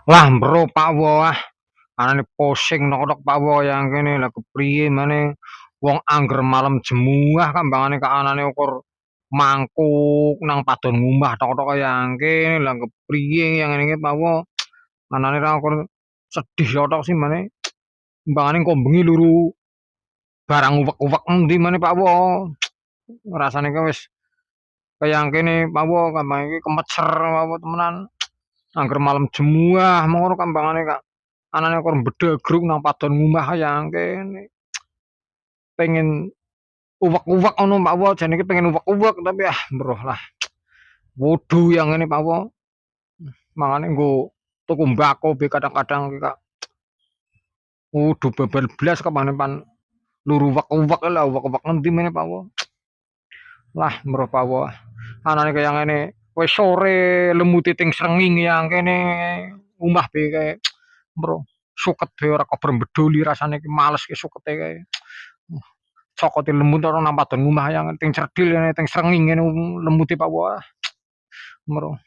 Wah, Bro, Pak Wo, anane posing nok Pak Wo yang kene lah kepriye maneh wong angger malam jemuah kambangane kaanane ukur mangkuk nang padon ngumah tok-tok yang kene lah kepriye yang ngene iki Pak Wo. Anane ra ukur sedih tok sih maneh kembangane engko bengi luru barang uwek-uwek endi maneh Pak Wo. Rasane ki wis kaya kene Pak Wo kambang iki kemecer Pak Wo temenan. Angger malam jemuah ngono kambangane Kak. Anane kok mbedagruk nang padon ngumah yang kene. Pengen uwek-uwek ngono Pak Wo, jane iki pengen uwek-uwek tapi mbroh lah. Wudu yang ngene Pak Wo. Mangane nggo tuku mbako be kadang-kadang iki Kak. Wudu babal blas kemane pan luru uwek-uwek lah, uwek-uwek ngendi meneh Pak Wo. Lah mbroh Pak Wo. Anane kaya ngene wis sore lemute ting srengeng yang kene omah be kae. Mbroh suket be ora kober mbedoli rasane ki males ki sukete kae. Cokote lemut ora nang padon omah yang ting cerdil ting srengeng ngene lemute Pak Wo. Mro